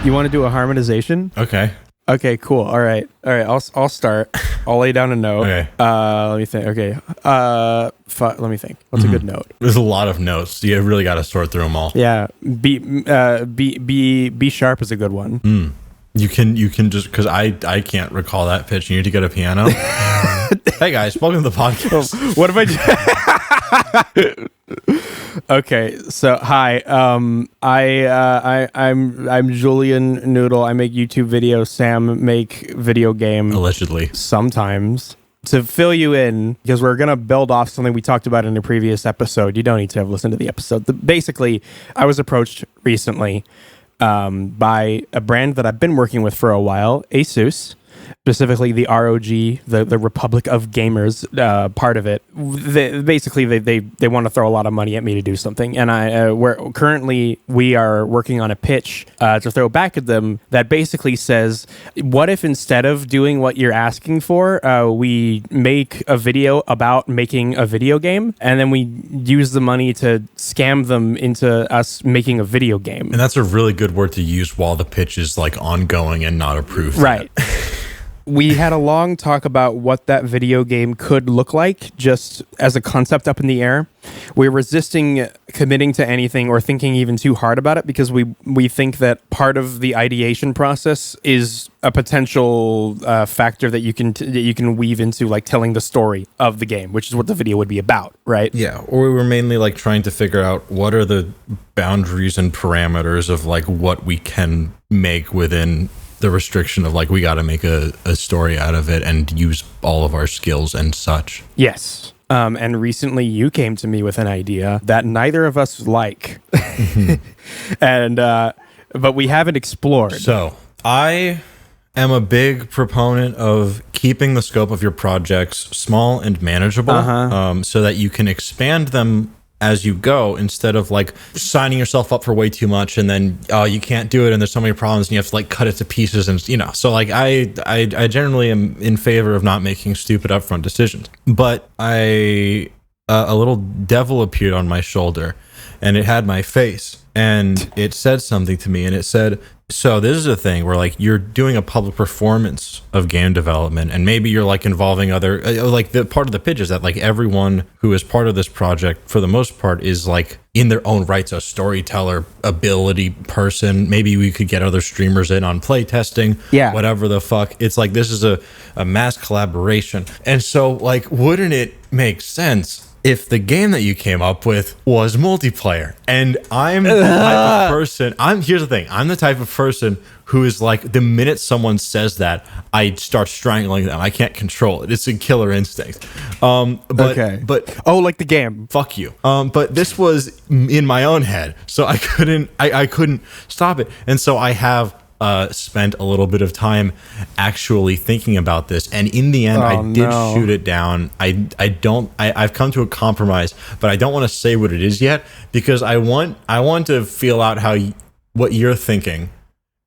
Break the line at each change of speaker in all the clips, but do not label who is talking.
You want to do a harmonization?
Okay.
Okay, cool. All right. I'll start. I'll lay down a note.
Okay.
Let me think. Okay. Let me think. What's a good note?
There's a lot of notes. You really got to sort through them all.
Yeah. B sharp is a good one.
You can just, because I can't recall that pitch. You need to get a piano. Hey guys, welcome to the podcast.
What if I do? Okay, so hi. I'm Julian Noodle. I make YouTube videos. Sam make video game.
Allegedly.
Sometimes. To fill you in, because we're gonna build off something we talked about in a previous episode. You don't need to have listened to the episode. Basically, I was approached recently by a brand that I've been working with for a while, Asus. Specifically, the ROG, the Republic of Gamers part of it. They want to throw a lot of money at me to do something, and we are working on a pitch to throw back at them that basically says, what if instead of doing what you're asking for, we make a video about making a video game, and then we use the money to scam them into us making a video game.
And that's a really good word to use while the pitch is like ongoing and not approved.
Right. We had a long talk about what that video game could look like, just as a concept up in the air. We're resisting committing to anything or thinking even too hard about it because we think that part of the ideation process is a potential factor that you can weave into like telling the story of the game, which is what the video would be about, right?
Yeah, or we were mainly like trying to figure out what are the boundaries and parameters of like what we can make within the restriction of like we got to make a story out of it and use all of our skills and such.
Yes. And recently you came to me with an idea that neither of us like. And but we haven't explored.
So I am a big proponent of keeping the scope of your projects small and manageable, so that you can expand them as you go, instead of like signing yourself up for way too much and then you can't do it and there's so many problems and you have to like cut it to pieces, and so like I generally am in favor of not making stupid upfront decisions. But a little devil appeared on my shoulder and it had my face and it said something to me, and it said, so this is a thing where like you're doing a public performance of game development, and maybe you're like involving other like the part of the pitch is that like everyone who is part of this project for the most part is like in their own rights a storyteller ability person. Maybe we could get other streamers in on play testing, whatever the fuck. It's like this is a mass collaboration. And so like wouldn't it make sense if the game that you came up with was multiplayer? And I'm the type of person, here's the thing, I'm the type of person who is like, the minute someone says that, I start strangling them. I can't control it. It's a killer instinct. But
oh, like the game.
Fuck you. But this was in my own head, so I couldn't stop it. And so I have spent a little bit of time actually thinking about this, and in the end I did shoot it down. I've come to a compromise, but I don't want to say what it is yet because I want to feel out what you're thinking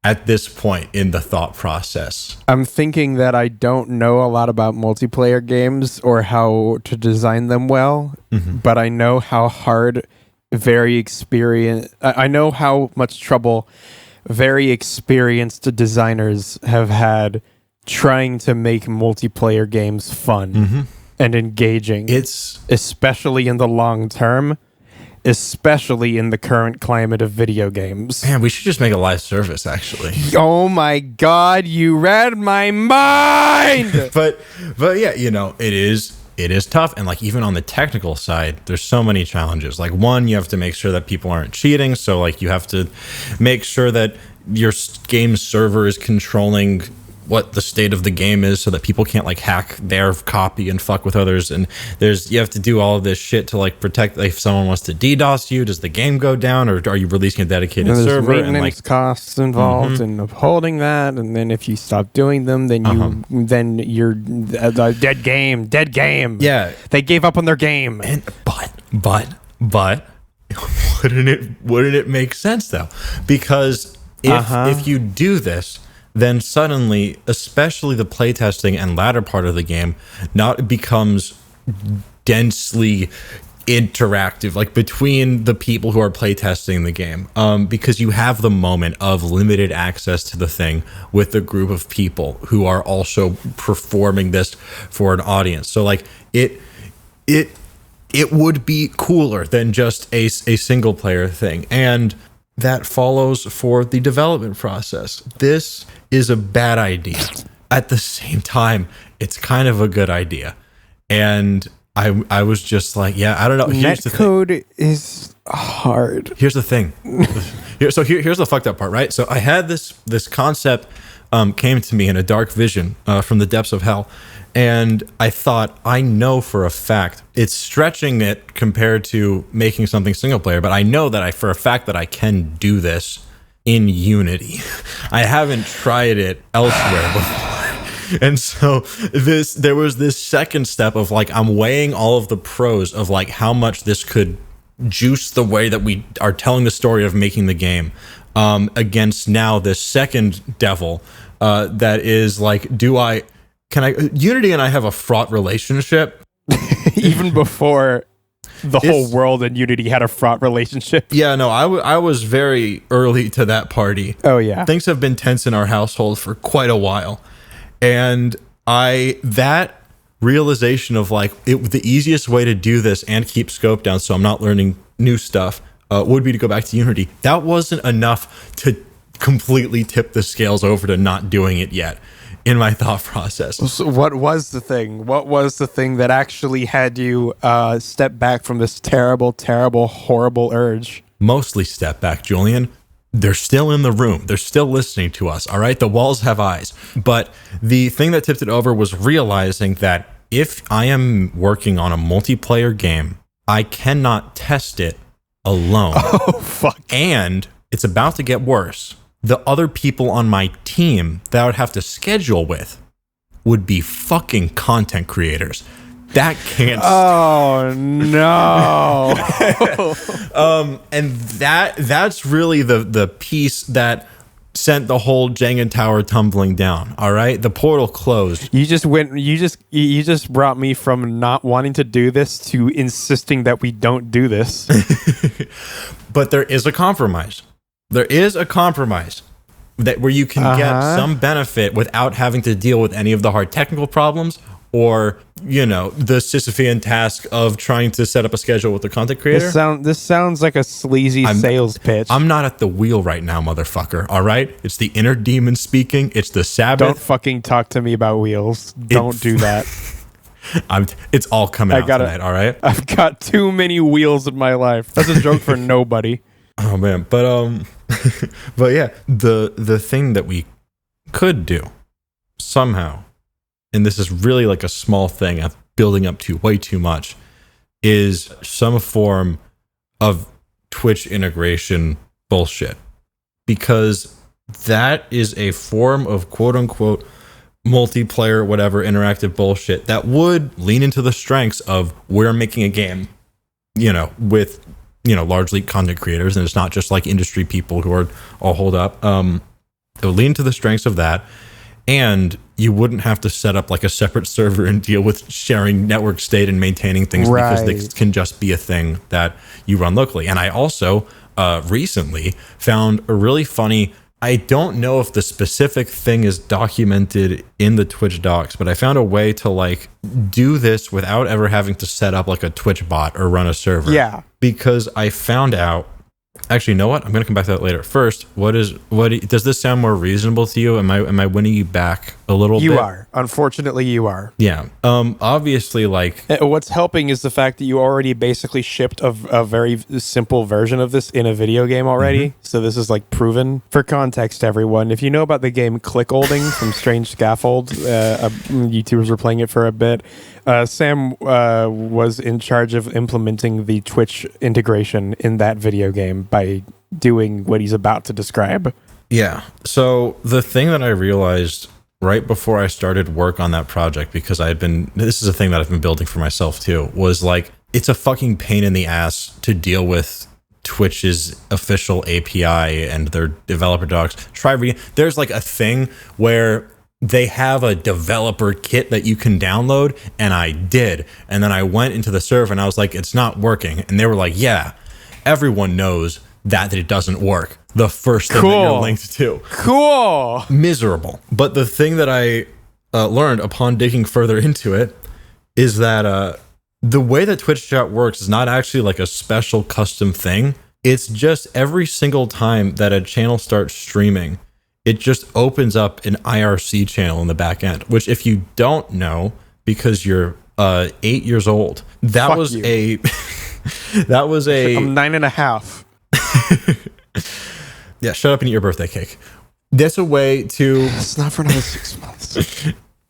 at this point in the thought process.
I'm thinking that I don't know a lot about multiplayer games or how to design them well, but I know how hard I know how much trouble very experienced designers have had trying to make multiplayer games fun and engaging. It's especially in the long term, especially in the current climate of video games.
Man, we should just make a live service, actually.
Oh my God, you read my mind!
but yeah, it is tough. And like even on the technical side, there's so many challenges. Like one, you have to make sure that people aren't cheating. So like you have to make sure that your game server is controlling what the state of the game is so that people can't like hack their copy and fuck with others. And you have to do all of this shit to like protect, like if someone wants to DDoS you, does the game go down, or are you releasing a dedicated server?
There's maintenance
and like
costs involved in upholding that, and then if you stop doing them, then you're a dead game.
Yeah,
they gave up on their game.
And but wouldn't it make sense though? Because if you do this, then suddenly, especially the playtesting and latter part of the game, becomes densely interactive, like between the people who are playtesting the game, because you have the moment of limited access to the thing with a group of people who are also performing this for an audience. So like it would be cooler than just a single player thing, and that follows for the development process. This is a bad idea. At the same time, it's kind of a good idea, and I was just like, yeah, I don't know.
Netcode is hard.
Here's the thing. Here's the fucked up part, right? So I had this concept came to me in a dark vision from the depths of hell, and I thought, I know for a fact it's stretching it compared to making something single player, but I know that for a fact that I can do this in Unity. I haven't tried it elsewhere before. And so there was this second step of like, I'm weighing all of the pros of like how much this could juice the way that we are telling the story of making the game, against now this second devil, that is like, Unity and I have a fraught relationship.
Even before the whole world in Unity had a fraught relationship.
Yeah, no, I was very early to that party.
Oh yeah.
Things have been tense in our household for quite a while. And that realization of like, the easiest way to do this and keep scope down so I'm not learning new stuff would be to go back to Unity. That wasn't enough to completely tip the scales over to not doing it yet in my thought process.
So what was the thing? What was the thing that actually had you step back from this terrible, terrible, horrible urge?
Mostly step back, Julian. They're still in the room. They're still listening to us, all right? The walls have eyes. But the thing that tipped it over was realizing that if I am working on a multiplayer game, I cannot test it alone.
Oh, fuck.
And it's about to get worse. The other people on my team that I would have to schedule with would be fucking content creators. That can't.
Oh no!
And that's really the piece that sent the whole Jenga tower tumbling down. All right, the portal closed.
You just brought me from not wanting to do this to insisting that we don't do this.
But there is a compromise. There is a compromise that where you can get some benefit without having to deal with any of the hard technical problems, or, you know, the Sisyphean task of trying to set up a schedule with the content creator.
This sounds like a sleazy sales pitch.
I'm not at the wheel right now, motherfucker. All right? It's the inner demon speaking. It's the Sabbath.
Don't fucking talk to me about wheels. Don't do that.
It's all coming out tonight, all right?
I've got too many wheels in my life. That's a joke for nobody.
Oh, man. But, but yeah, the thing that we could do somehow, and this is really like a small thing I'm building up to way too much, is some form of Twitch integration bullshit. Because that is a form of quote unquote multiplayer, whatever, interactive bullshit that would lean into the strengths of we're making a game, you know, with, you know, largely content creators, and it's not just like industry people who are all holed up. It would lean to the strengths of that. And you wouldn't have to set up like a separate server and deal with sharing network state and maintaining things, because they can just be a thing that you run locally. And I also recently found a really funny, I don't know if the specific thing is documented in the Twitch docs, but I found a way to like do this without ever having to set up like a Twitch bot or run a server.
Yeah.
Because I found out, actually, you know what? I'm going to come back to that later. First, does this sound more reasonable to you? Am I winning you back a little bit?
You are. Unfortunately, you are.
Yeah. Obviously, like,
what's helping is the fact that you already basically shipped a very simple version of this in a video game already. Mm-hmm. So this is like proven. For context, everyone, if you know about the game Clickholding from Strange Scaffold, YouTubers were playing it for a bit. Sam was in charge of implementing the Twitch integration in that video game by doing what he's about to describe.
Yeah. So the thing that I realized right before I started work on that project, because this is a thing that I've been building for myself too, was like, it's a fucking pain in the ass to deal with Twitch's official API and their developer docs. Try reading. There's like a thing where they have a developer kit that you can download, and I did. And then I went into the server and I was like, it's not working. And they were like, yeah, everyone knows that it doesn't work. The first thing that you're linked to.
Cool.
Miserable. But the thing that I learned upon digging further into it is that the way that Twitch chat works is not actually like a special custom thing. It's just every single time that a channel starts streaming, it just opens up an IRC channel in the back end, which if you don't know, because you're 8 years old, that was a that was a
I'm 9.5.
Yeah, shut up and eat your birthday cake. That's a way to.
It's not for another 6 months.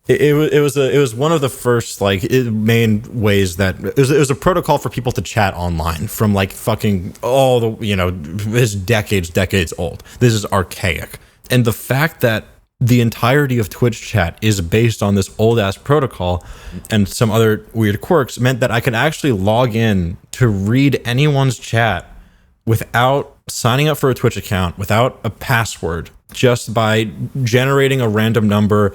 It was one of the first main ways that it was a protocol for people to chat online from like fucking all the this decades old. This is archaic, and the fact that the entirety of Twitch chat is based on this old ass protocol and some other weird quirks meant that I could actually log in to read anyone's chat without signing up for a Twitch account, without a password, just by generating a random number,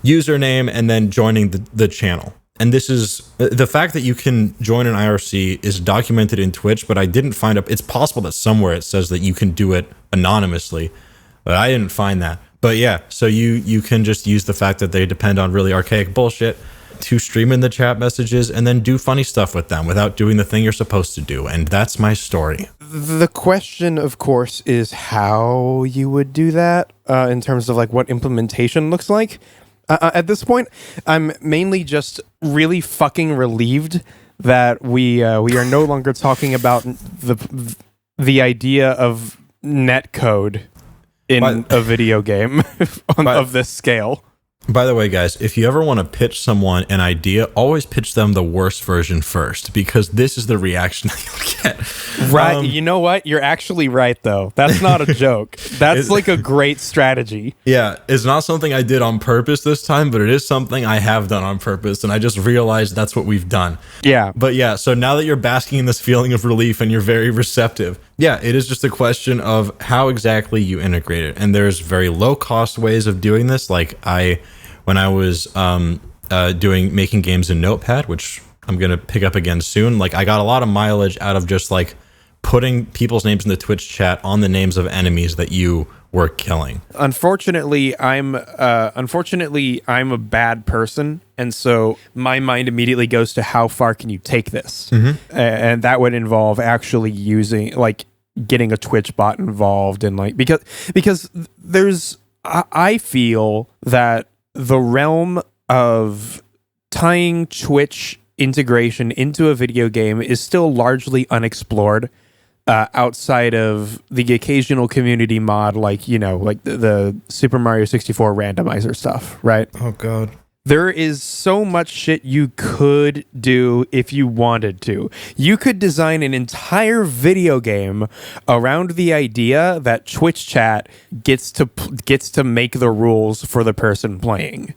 username, and then joining the channel. And this is the fact that you can join an IRC is documented in Twitch, but I didn't find it's possible that somewhere it says that you can do it anonymously, but I didn't find that. But yeah, so you can just use the fact that they depend on really archaic bullshit to stream in the chat messages and then do funny stuff with them without doing the thing you're supposed to do. And that's my story.
The question, of course, is how you would do that in terms of like what implementation looks like. At this point, I'm mainly just really fucking relieved that we are no longer talking about the idea of netcode in a video game of this scale.
By the way, guys, if you ever want to pitch someone an idea, always pitch them the worst version first, because this is the reaction that you'll get.
Right. You know what? You're actually right, though. That's not a joke. That's like a great strategy.
Yeah. It's not something I did on purpose this time, but it is something I have done on purpose. And I just realized that's what we've done.
Yeah.
But yeah, so now that you're basking in this feeling of relief and you're very receptive, yeah, it is just a question of how exactly you integrate it. And there's very low cost ways of doing this. Like when I was making games in Notepad, which I'm going to pick up again soon, like I got a lot of mileage out of just like putting people's names in the Twitch chat on the names of enemies that you were killing.
Unfortunately, I'm a bad person, and so my mind immediately goes to how far can you take this, and that would involve actually using like getting a Twitch bot involved, and like because there's I feel that the realm of tying Twitch integration into a video game is still largely unexplored. Outside of the occasional community mod, like the Super Mario 64 randomizer stuff, right?
Oh god.
There is so much shit you could do if you wanted to. You could design an entire video game around the idea that Twitch chat gets to make the rules for the person playing.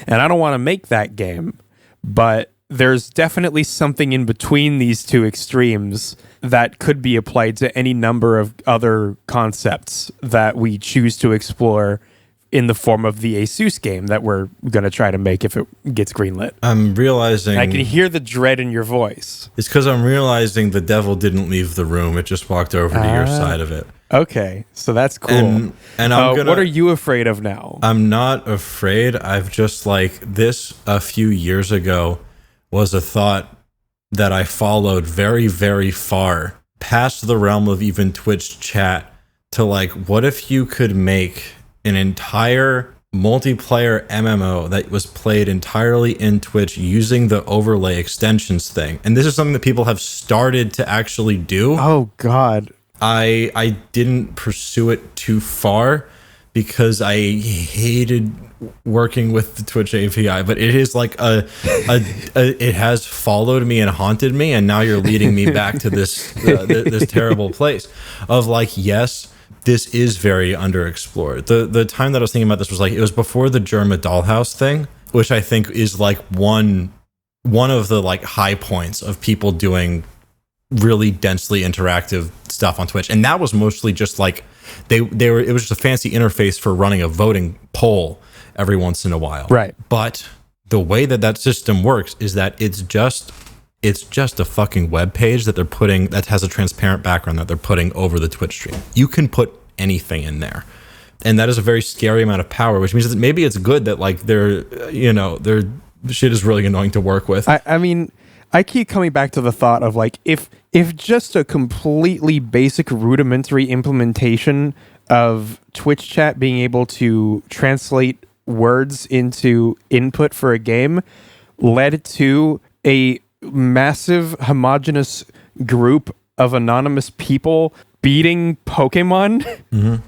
And I don't want to make that game, but there's definitely something in between these two extremes that could be applied to any number of other concepts that we choose to explore in the form of the Asus game that we're going to try to make if it gets greenlit.
I'm realizing...
I can hear the dread in your voice.
It's because I'm realizing the devil didn't leave the room. It just walked over to your side of it.
Okay, so that's cool.
And I'm
what are you afraid of now?
I'm not afraid. I've just this a few years ago was a thought that I followed very, very far past the realm of even Twitch chat to what if you could make an entire multiplayer MMO that was played entirely in Twitch using the overlay extensions thing. And this is something that people have started to actually do.
Oh God.
I didn't pursue it too far because I hated working with the Twitch API, but it is it has followed me and haunted me, and now you're leading me back to this this terrible place of yes, this is very underexplored. The time that I was thinking about this was it was before the Germa Dollhouse thing, which I think is one of the high points of people doing really densely interactive stuff on Twitch. And that was mostly just it was just a fancy interface for running a voting poll. every once in a while.
Right.
But the way that system works is that it's just a fucking web page that they're putting that has a transparent background that they're putting over the Twitch stream. You can put anything in there. And that is a very scary amount of power, which means that maybe it's good that like their shit is really annoying to work with.
I mean, I keep coming back to the thought of like if just a completely basic rudimentary implementation of Twitch chat being able to translate words into input for a game led to a massive homogenous group of anonymous people beating Pokemon,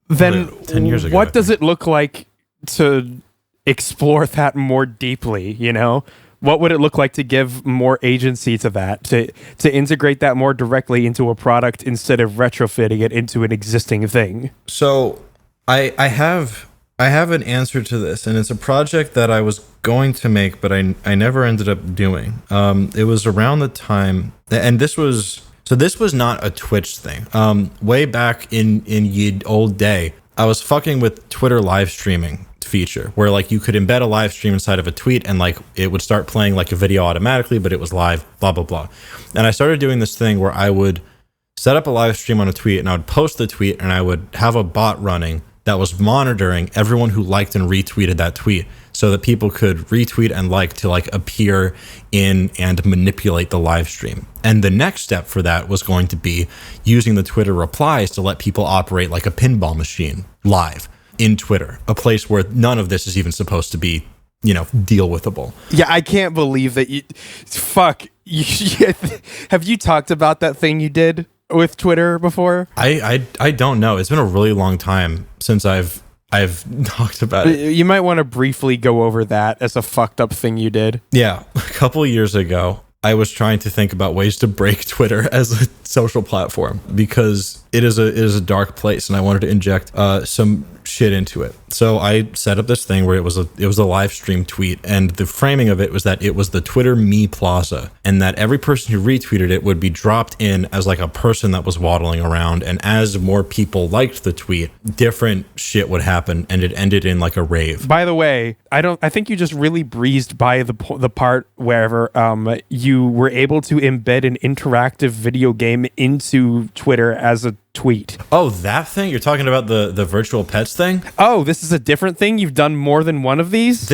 then
10 years ago,
what does it look like to explore that more deeply, you know? What would it look like to give more agency to that, to integrate that more directly into a product instead of retrofitting it into an existing thing?
So I have an answer to this, and it's a project that I was going to make, but I never ended up doing. It was around the time, and this was not a Twitch thing. Way back in ye old day, I was fucking with Twitter live streaming feature where like you could embed a live stream inside of a tweet and like it would start playing like a video automatically, but it was live, blah, blah, blah. And I started doing this thing where I would set up a live stream on a tweet and I would post the tweet and I would have a bot running that was monitoring everyone who liked and retweeted that tweet so that people could retweet and like to like appear in and manipulate the live stream. And the next step for that was going to be using the Twitter replies to let people operate like a pinball machine live in Twitter, a place where none of this is even supposed to be, you know, deal withable.
Yeah, I can't believe that you... Fuck. Have you talked about that thing you did with Twitter before?
I don't know. It's been a really long time since I've talked about it.
You might want to briefly go over that as a fucked up thing you did.
Yeah. A couple years ago, I was trying to think about ways to break Twitter as a social platform because it is a dark place and I wanted to inject some shit into it. So I set up this thing where it was a live stream tweet, and the framing of it was that it was the Twitter Me Plaza, and that every person who retweeted it would be dropped in as like a person that was waddling around, and as more people liked the tweet, different shit would happen, and it ended in like a rave.
By the way, I think you just really breezed by the part wherever you were able to embed an interactive video game into Twitter as a tweet.
Oh, that thing? You're talking about the virtual pets thing?
Oh, this is a different thing? You've done more than one of these?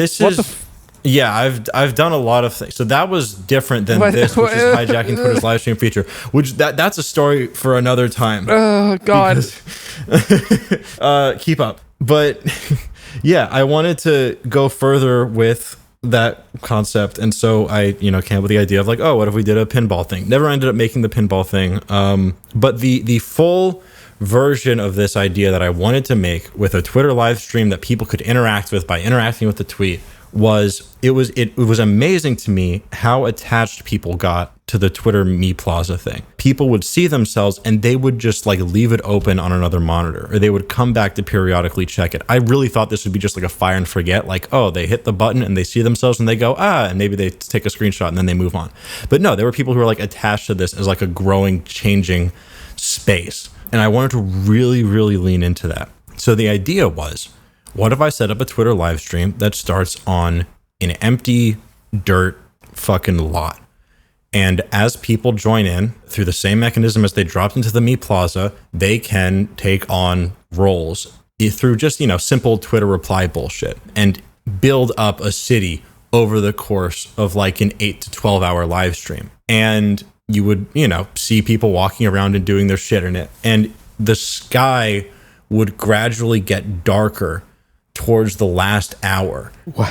Yeah, I've done a lot of things. So that was different than this, which is hijacking Twitter's live stream feature, which that's a story for another time.
Oh, God.
Keep up. But yeah, I wanted to go further with that concept, and so I came up with the idea of like, oh, what if we did a pinball thing? Never ended up making the pinball thing, but the full version of this idea that I wanted to make with a Twitter live stream that people could interact with by interacting with the tweet was it was amazing to me how attached people got to the Twitter Me Plaza thing. People would see themselves and they would just like leave it open on another monitor, or they would come back to periodically check it. I really thought this would be just like a fire and forget, like, oh, they hit the button and they see themselves and they go, and maybe they take a screenshot and then they move on. But no, there were people who were like attached to this as like a growing, changing space. And I wanted to really, really lean into that. So the idea was, what if I set up a Twitter live stream that starts on an empty dirt fucking lot? And as people join in through the same mechanism as they dropped into the Me Plaza, they can take on roles through just, simple Twitter reply bullshit and build up a city over the course of like an 8 to 12 hour live stream. And you would, see people walking around and doing their shit in it. And the sky would gradually get darker towards the last hour.
What?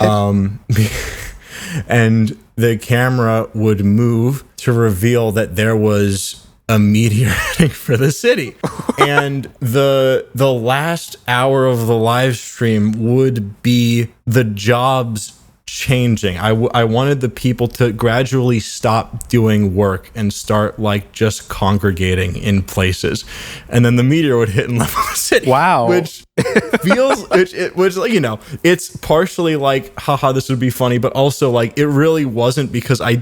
And the camera would move to reveal that there was a meteor heading for the city. And the last hour of the live stream would be the jobs changing. I wanted the people to gradually stop doing work and start like just congregating in places, and then the meteor would hit and level the city.
Wow.
Which feels, which like, you know, it's partially like, haha, this would be funny, but also like it really wasn't, because I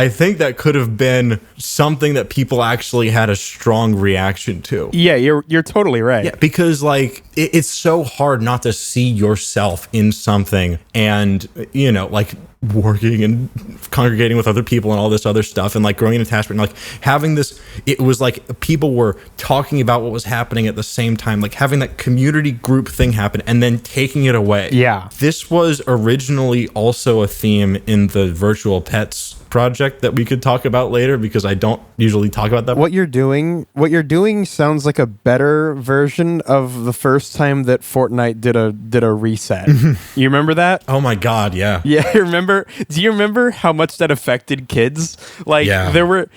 think that could have been something that people actually had a strong reaction to.
Yeah, you're totally right.
Yeah, because like it's so hard not to see yourself in something, and you know, like working and congregating with other people and all this other stuff, and like growing an attachment, and like having this, it was like people were talking about what was happening at the same time, like having that community group thing happen and then taking it away.
Yeah.
This was originally also a theme in the virtual pets project that we could talk about later, because I don't usually talk about that.
What you're doing sounds like a better version of the first time that Fortnite did a reset. You remember that?
Oh my god, yeah.
Yeah, I remember. Do you remember how much that affected kids? Like,
yeah.
there were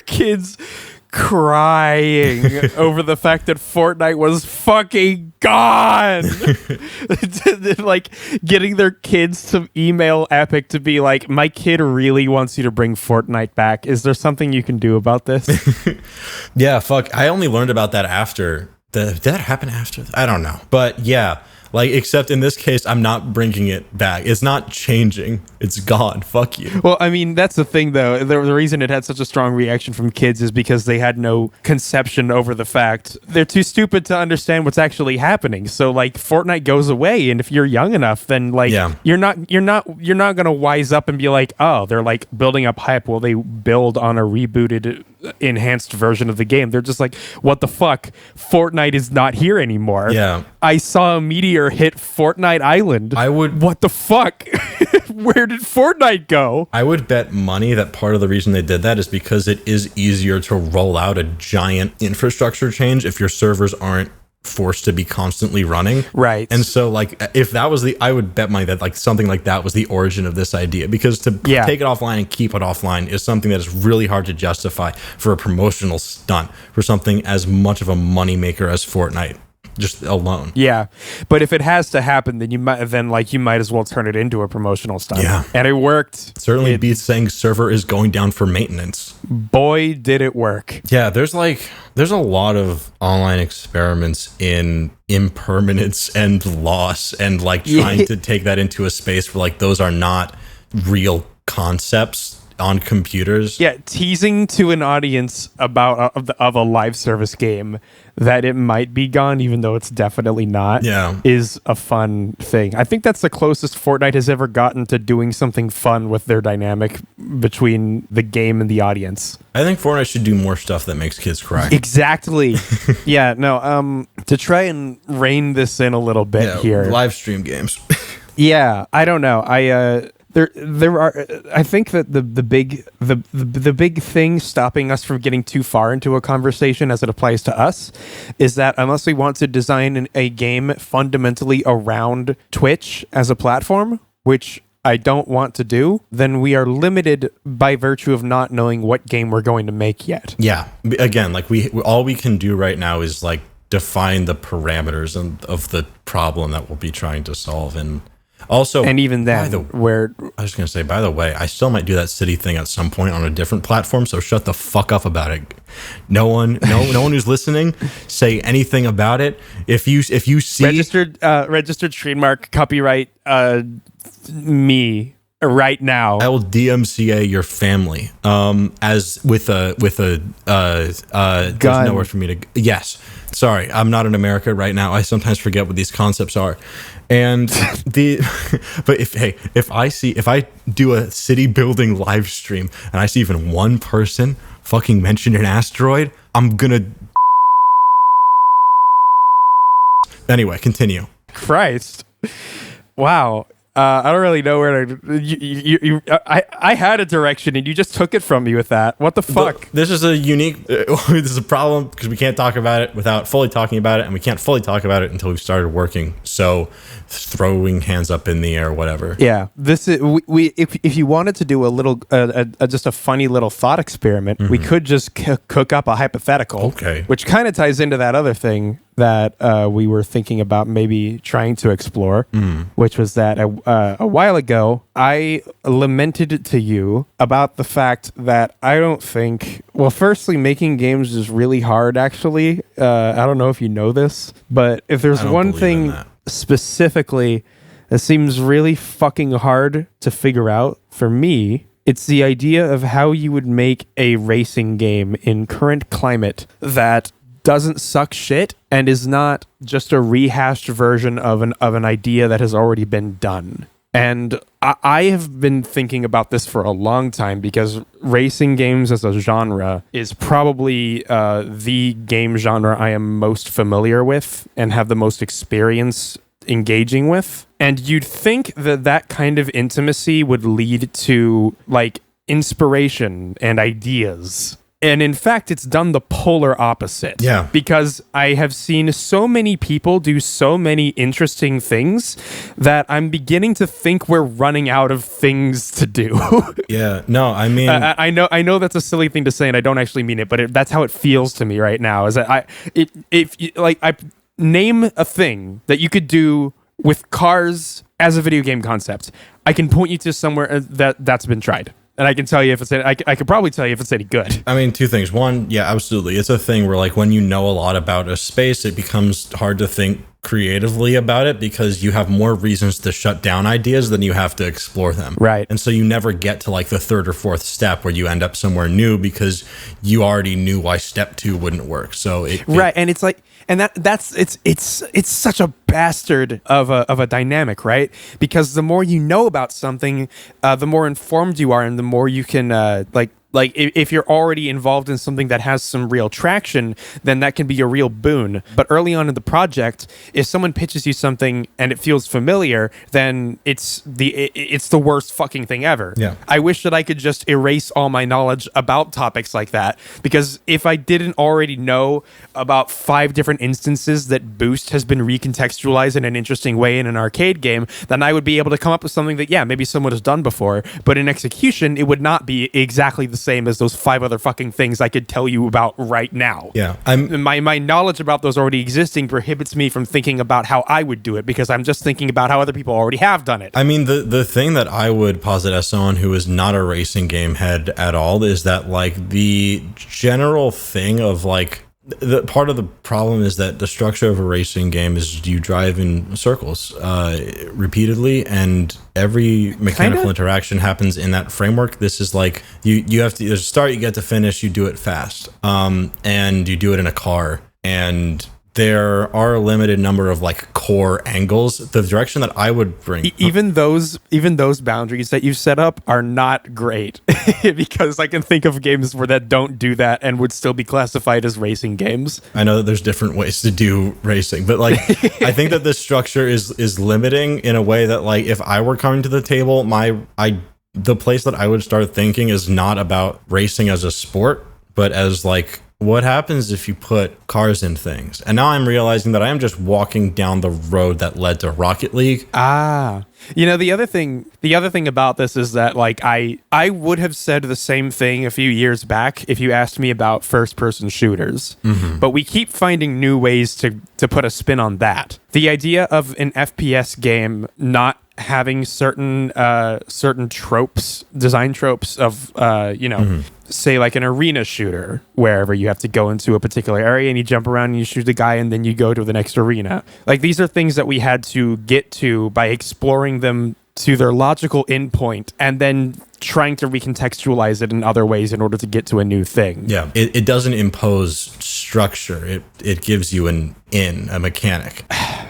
kids crying over the fact that Fortnite was fucking gone. Like, getting their kids to email Epic to be like, my kid really wants you to bring Fortnite back. Is there something you can do about this?
Yeah, fuck. I only learned about that after. Did that happen after? I don't know. But yeah. Like, except in this case, I'm not bringing it back. It's not changing. It's gone. Fuck you.
Well, I mean, that's the thing, though. The reason it had such a strong reaction from kids is because they had no conception over the fact. They're too stupid to understand what's actually happening. So, like, Fortnite goes away, and if you're young enough, then like, you're not gonna wise up and be like, oh, they're like building up hype. Well, they build on a rebooted, enhanced version of the game. They're just like, what the fuck? Fortnite is not here anymore.
Yeah.
I saw a meteor hit Fortnite Island. What the fuck? Where did Fortnite go?
I would bet money that part of the reason they did that is because it is easier to roll out a giant infrastructure change if your servers aren't forced to be constantly running.
Right.
And so like, if that was I would bet money that like something like that was the origin of this idea, because to take it offline and keep it offline is something that is really hard to justify for a promotional stunt for something as much of a moneymaker as Fortnite. Just alone.
Yeah. But if it has to happen, then you might as well turn it into a promotional stunt.
Yeah.
And it worked.
Certainly beats saying server is going down for maintenance.
Boy, did it work.
Yeah, there's a lot of online experiments in impermanence and loss, and like trying to take that into a space where like those are not real concepts on computers.
Yeah, teasing to an audience about of a live service game that it might be gone, even though it's definitely not.
Yeah,
is a fun thing. I think that's the closest Fortnite has ever gotten to doing something fun with their dynamic between the game and the audience.
I think Fortnite should do more stuff that makes kids cry.
Exactly. Yeah. No. To try and rein this in a little bit here.
Live stream games.
Yeah. I don't know. There are. I think that the big thing stopping us from getting too far into a conversation as it applies to us is that unless we want to design a game fundamentally around Twitch as a platform, which I don't want to do, then we are limited by virtue of not knowing what game we're going to make yet.
Yeah. Again, like all we can do right now is like define the parameters of the problem that we'll be trying to solve. And also,
and even then,
I was going to say, by the way, I still might do that city thing at some point on a different platform. So shut the fuck up about it. No one who's listening, say anything about it. If you see
registered trademark, copyright, me right now.
I will DMCA your family. As with a
gun.
There's nowhere for me to. Yes. Sorry, I'm not in America right now. I sometimes forget what these concepts are. And but if I do a city building live stream and I see even one person fucking mention an asteroid, I'm gonna. Anyway, continue.
Christ. Wow. I don't really know where to. I had a direction and you just took it from me with that. What the fuck?
This is a unique. This is a problem because we can't talk about it without fully talking about it, and we can't fully talk about it until we've started working. So, throwing hands up in the air, whatever.
Yeah, this is if you wanted to do a little, just a funny little thought experiment, we could just cook up a hypothetical.
Okay.
Which kind of ties into that other thing that we were thinking about maybe trying to explore, which was that a while ago, I lamented to you about the fact that I don't think, well, firstly, making games is really hard, actually. I don't know if you know this, but if there's one thing specifically that seems really fucking hard to figure out for me, it's the idea of how you would make a racing game in current climate that doesn't suck shit and is not just a rehashed version of an idea that has already been done. And I have been thinking about this for a long time because racing games as a genre is probably the game genre I am most familiar with and have the most experience engaging with. And you'd think that that kind of intimacy would lead to like inspiration and ideas. And in fact, it's done the polar opposite.
Yeah.
Because I have seen so many people do so many interesting things that I'm beginning to think we're running out of things to do.
Yeah. No, I mean,
I know that's a silly thing to say, and I don't actually mean it, but that's how it feels to me right now. Is that I name a thing that you could do with cars as a video game concept. I can point you to somewhere that's been tried. And I can tell you if it's I could probably tell you if it's any good.
I mean, two things. One, yeah, absolutely. It's a thing where like when you know a lot about a space, it becomes hard to think creatively about it because you have more reasons to shut down ideas than you have to explore them.
Right.
And so you never get to like the third or fourth step where you end up somewhere new because you already knew why step 2 wouldn't work. So
right. And it's like, and that's it's such a bastard of a dynamic, right? Because the more you know about something, the more informed you are, and the more you can like if you're already involved in something that has some real traction, then that can be a real boon. But early on in the project, if someone pitches you something and it feels familiar, then it's the worst fucking thing ever.
Yeah.
I wish that I could just erase all my knowledge about topics like that, because if I didn't already know about 5 different instances that Boost has been recontextualized in an interesting way in an arcade game, then I would be able to come up with something that, yeah, maybe someone has done before, but in execution, it would not be exactly the same as those 5 other fucking things I could tell you about right now.
Yeah.
My knowledge about those already existing prohibits me from thinking about how I would do it, because I'm just thinking about how other people already have done it.
I mean, the thing that I would posit as someone who is not a racing game head at all is that like the general thing of like the part of the problem is that the structure of a racing game is you drive in circles repeatedly, and every mechanical interaction happens in that framework. This is like you have to, there's a start, you get to finish, you do it fast, and you do it in a car, and there are a limited number of like core angles. The direction that I would bring,
even those boundaries that you set up are not great, because I can think of games where that don't do that and would still be classified as racing games.
I know that there's different ways to do racing, but like I think that this structure is limiting in a way that like if I were coming to the table, the place that I would start thinking is not about racing as a sport, but as like, what happens if you put cars in things? And now I'm realizing that I am just walking down the road that led to Rocket League.
You know, the other thing about this is that like I would have said the same thing a few years back if you asked me about first-person shooters. Mm-hmm. But we keep finding new ways to put a spin on that. The idea of an FPS game not having certain tropes, design tropes of say like an arena shooter, wherever you have to go into a particular area and you jump around and you shoot a guy and then you go to the next arena. Like these are things that we had to get to by exploring them to their logical endpoint and then trying to recontextualize it in other ways in order to get to a new thing.
Yeah, it doesn't impose structure. It gives you a mechanic.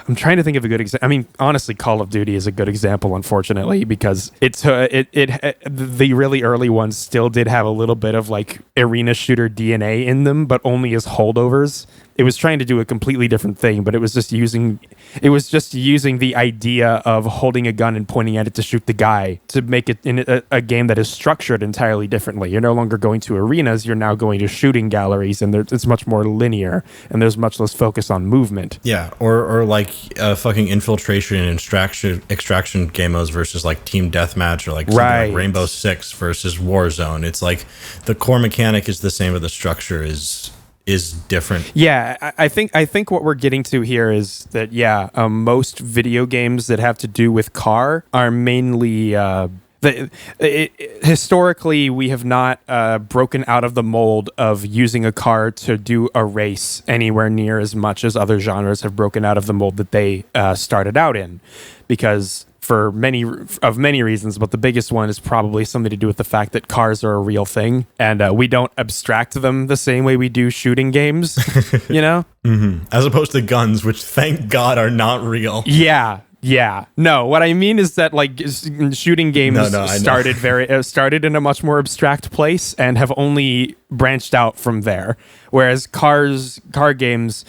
I'm trying to think of a good example. I mean, honestly, Call of Duty is a good example, unfortunately, because the really early ones still did have a little bit of like arena shooter DNA in them, but only as holdovers. It was trying to do a completely different thing, but it was just using the idea of holding a gun and pointing at it to shoot the guy to make it in a game that is structured entirely differently. You're no longer going to arenas, you're now going to shooting galleries, and it's much more linear, and there's much less focus on movement.
Yeah, or like fucking infiltration and extraction game modes versus like team deathmatch, or like, like Rainbow Six versus Warzone. It's like the core mechanic is the same, but the structure is is different.
Yeah, I think what we're getting to here is that most video games that have to do with car are mainly historically we have not broken out of the mold of using a car to do a race anywhere near as much as other genres have broken out of the mold that they started out in, because for many reasons, but the biggest one is probably something to do with the fact that cars are a real thing, and we don't abstract them the same way we do shooting games, you know?
Mm-hmm. As opposed to guns, which thank God are not real.
Yeah. No, what I mean is that like shooting games started in a much more abstract place and have only branched out from there. Whereas car games,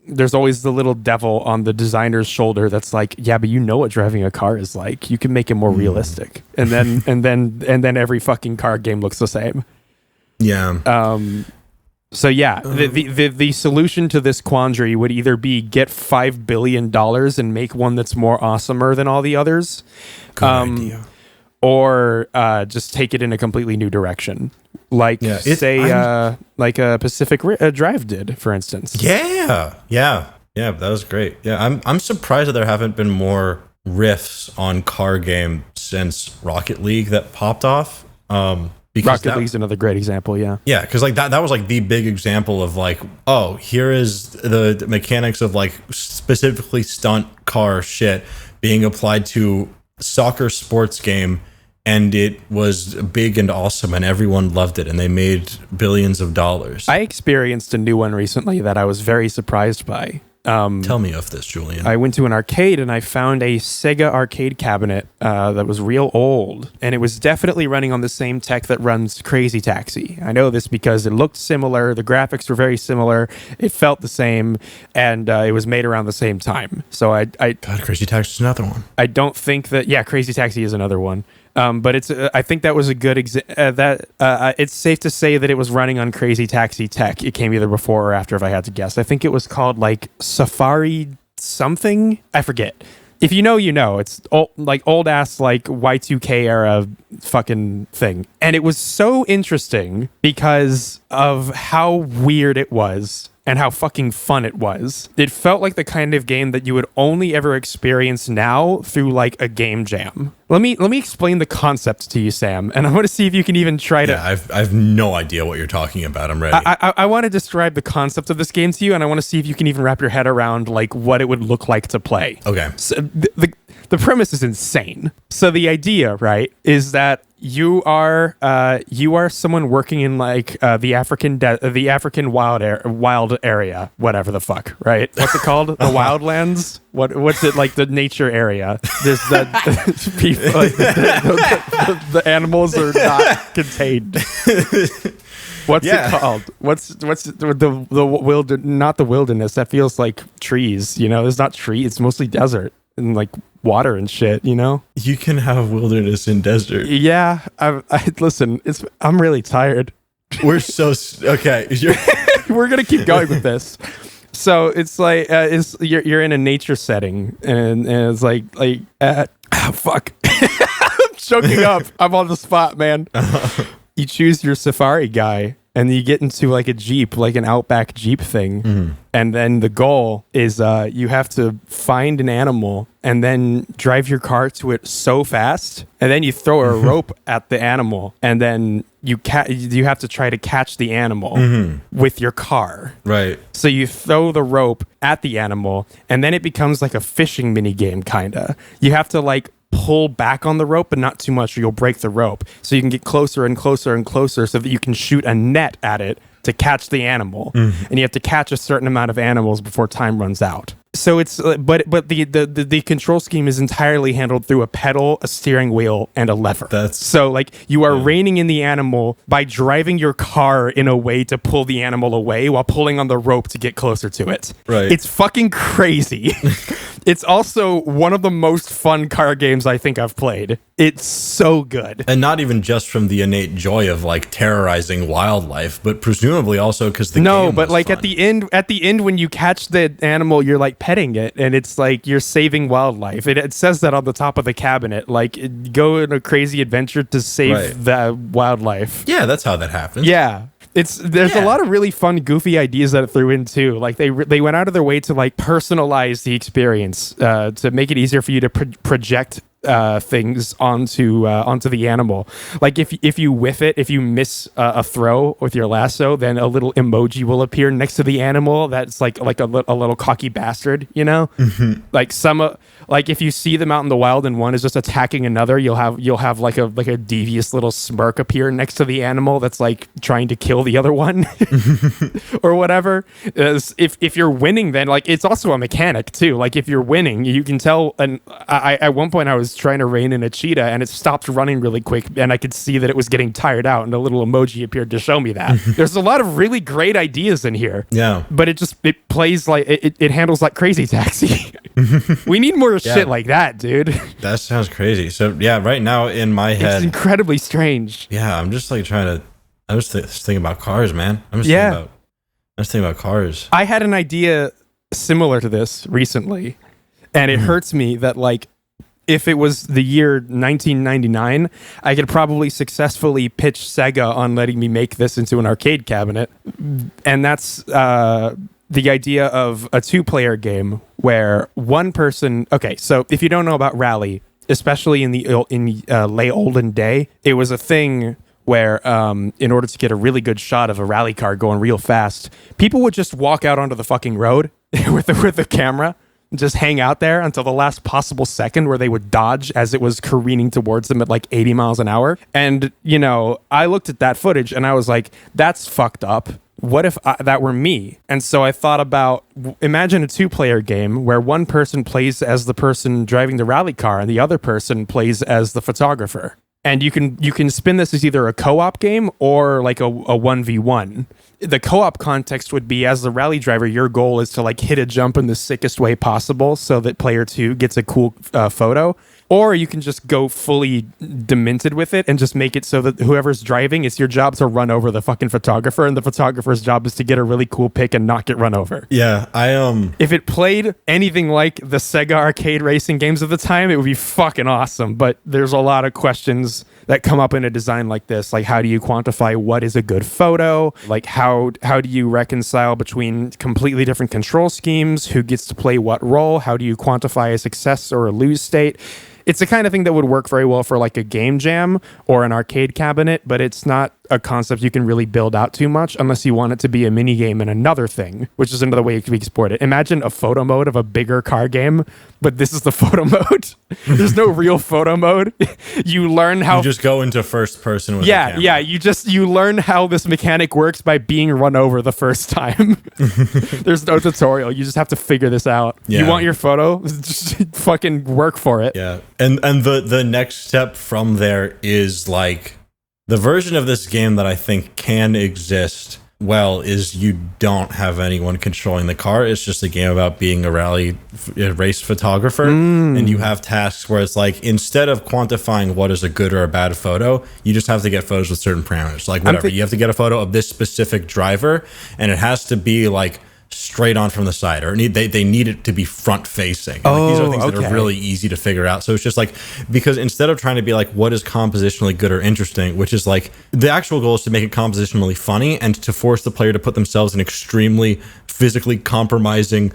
there's always the little devil on the designer's shoulder that's like, yeah, but you know what driving a car is like. You can make it more realistic. And then every fucking car game looks the same.
Yeah.
So yeah, the solution to this quandary would either be get $5 billion and make one that's more awesomer than all the others,
idea.
Or just take it in a completely new direction, like like a Pacific Drive did, for instance.
Yeah, that was great. Yeah, I'm surprised that there haven't been more riffs on car game since Rocket League that popped off.
Rocket League's another great example, yeah.
Yeah, because like that was like the big example of like, oh, here is the mechanics of like specifically stunt car shit being applied to soccer sports game, and it was big and awesome, and everyone loved it, and they made billions of dollars.
I experienced a new one recently that I was very surprised by.
Tell me of this, Julian.
I went to an arcade and I found a Sega arcade cabinet that was real old, and it was definitely running on the same tech that runs Crazy Taxi. I know this because it looked similar, the graphics were very similar, it felt the same, and it was made around the same time. So
God, Crazy Taxi is another one.
I don't think that... Yeah, Crazy Taxi is another one. But it's. I think that was a good it's safe to say that it was running on Crazy Taxi tech. It came either before or after, if I had to guess. I think it was called like Safari something. I forget. If you know, you know. It's old ass like Y2K era fucking thing, and it was so interesting because of how weird it was and how fucking fun it was. It felt like the kind of game that you would only ever experience now through like a game jam. Let me explain the concept to you, Sam, and I want to see if you can even try to...
Yeah, I've no idea what you're talking about. I'm ready.
I want to describe the concept of this game to you, and I want to see if you can even wrap your head around like what it would look like to play.
Okay.
So, the premise is insane. So the idea, right, is that you are someone working in like the African wild area, whatever the fuck, right? What's it called? The wildlands? What's it like? The nature area? There's the people, like, the animals are not contained. What's it called? What's the not the wilderness? That feels like trees. You know, there's not trees. It's mostly desert and like water and shit, you know?
You can have wilderness and desert.
Yeah. Listen, I'm really tired.
We're so... Okay.
We're going to keep going with this. So it's like, you're in a nature setting, and it's like, fuck. I'm choking up. I'm on the spot, man. You choose your safari guy, and you get into like a Jeep, like an Outback Jeep thing. Mm-hmm. And then the goal is you have to find an animal and then drive your car to it so fast. And then you throw a rope at the animal, and then you have to try to catch the animal with your car.
Right.
So you throw the rope at the animal, and then it becomes like a fishing mini game, kind of. You have to like pull back on the rope, but not too much, or you'll break the rope. So you can get closer and closer and closer so that you can shoot a net at it to catch the animal. And you have to catch a certain amount of animals before time runs out. So it's but the control scheme is entirely handled through a pedal, a steering wheel, and a lever. So like you are reining in the animal by driving your car in a way to pull the animal away while pulling on the rope to get closer to it.
Right.
It's fucking crazy. It's also one of the most fun car games I think I've played. It's so good.
And not even just from the innate joy of like terrorizing wildlife, but presumably also because the game was
like
fun.
at the end when you catch the animal, you're like petting it, and it's like you're saving wildlife. It says that on the top of the cabinet, like go on a crazy adventure to save the wildlife.
Yeah, that's how that happens.
Yeah. There's a lot of really fun, goofy ideas that it threw in too. Like they went out of their way to like personalize the experience to make it easier for you to project things onto the animal. Like if you whiff it, if you miss a throw with your lasso, then a little emoji will appear next to the animal. That's like a little cocky bastard, you know.
Mm-hmm.
Like if you see them out in the wild and one is just attacking another, you'll have like a devious little smirk appear next to the animal that's like trying to kill the other one or whatever. If you're winning, then like it's also a mechanic too. Like if you're winning, you can tell. And I at one point I was trying to rein in a cheetah and it stopped running really quick and I could see that it was getting tired out and a little emoji appeared to show me that. There's a lot of really great ideas in here.
Yeah.
But it plays like it handles like Crazy Taxi. We need more shit like that, dude.
That sounds crazy. So yeah, right now in my head,
it's incredibly strange.
Yeah, I'm just like I was thinking about cars, man. I'm just thinking about cars.
I had an idea similar to this recently, and it hurts me that like if it was the year 1999, I could probably successfully pitch Sega on letting me make this into an arcade cabinet. And that's the idea of a two-player game where one person... Okay, so if you don't know about Rally, especially in the late olden day, it was a thing where in order to get a really good shot of a rally car going real fast, people would just walk out onto the fucking road with the camera, just hang out there until the last possible second where they would dodge as it was careening towards them at like 80 miles an hour. And, you know, I looked at that footage and I was like, that's fucked up. What if that were me? And so I thought about, imagine a two-player game where one person plays as the person driving the rally car and the other person plays as the photographer. And you can spin this as either a co-op game or like a 1v1. The co-op context would be, as the rally driver, your goal is to like hit a jump in the sickest way possible so that player 2 gets a cool photo. Or you can just go fully demented with it and just make it so that whoever's driving, it's your job to run over the fucking photographer, and the photographer's job is to get a really cool pic and not get run over.
Yeah,
If it played anything like the Sega arcade racing games of the time, it would be fucking awesome. But there's a lot of questions that come up in a design like this, like how do you quantify what is a good photo? Like how do you reconcile between completely different control schemes? Who gets to play what role? How do you quantify a success or a lose state? It's the kind of thing that would work very well for like a game jam or an arcade cabinet, but it's not a concept you can really build out too much unless you want it to be a mini game in another thing, which is another way you can export it. Imagine a photo mode of a bigger car game, but this is the photo mode. There's no real photo mode. You learn how...
You just go into first person with the camera.
Yeah, you learn how this mechanic works by being run over the first time. There's no tutorial. You just have to figure this out.
Yeah.
You want your photo? Just fucking work for it.
Yeah. And the next step from there is like the version of this game that I think can exist well is you don't have anyone controlling the car. It's just a game about being a race photographer, and you have tasks where it's like, instead of quantifying what is a good or a bad photo, you just have to get photos with certain parameters. Like whatever, you have to get a photo of this specific driver, and it has to be like straight on from the side, or they need it to be front facing. Like, these are things that are really easy to figure out. So it's just like, because instead of trying to be like, what is compositionally good or interesting, which is like, the actual goal is to make it compositionally funny and to force the player to put themselves in extremely physically compromising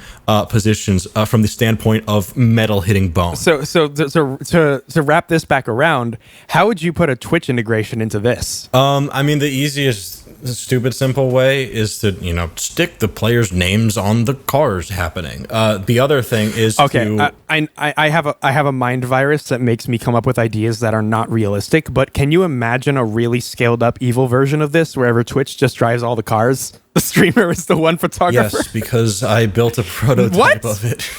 positions from the standpoint of metal hitting bone.
So to wrap this back around, how would you put a Twitch integration into this?
I mean, the easiest stupid simple way is to, you know, stick the players' names on the cars happening. The other thing is
I have a mind virus that makes me come up with ideas that are not realistic, but can you imagine a really scaled up evil version of this wherever Twitch just drives all the cars? The streamer is the one photographer.
Yes, because I built a prototype of it.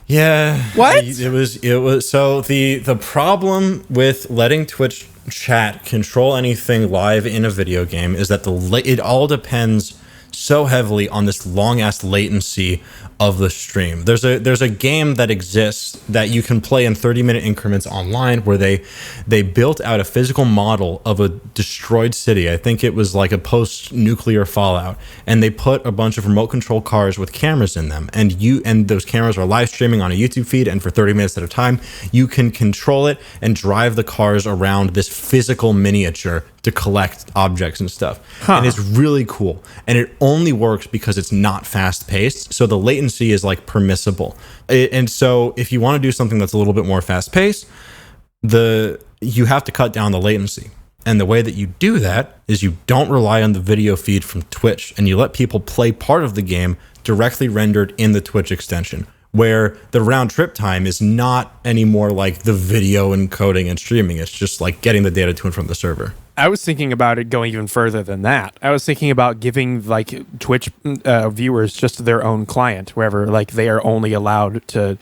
Yeah.
What?
It was so the problem with letting Twitch chat control anything live in a video game is that it all depends so heavily on this long ass latency of the stream. There's a game that exists that you can play in 30-minute increments online where they built out a physical model of a destroyed city. I think it was like a post-nuclear fallout, and they put a bunch of remote control cars with cameras in them, and those cameras are live streaming on a YouTube feed, and for 30 minutes at a time you can control it and drive the cars around this physical miniature to collect objects and stuff. And it's really cool. And it only works because it's not fast paced. So the latency is like permissible. And so if you want to do something that's a little bit more fast paced, you have to cut down the latency. And the way that you do that is you don't rely on the video feed from Twitch, and you let people play part of the game directly rendered in the Twitch extension, where the round trip time is not anymore like the video encoding and streaming. It's just like getting the data to and from the server.
I was thinking about it going even further than that. I was thinking about giving like Twitch viewers just their own client, wherever like they are only allowed to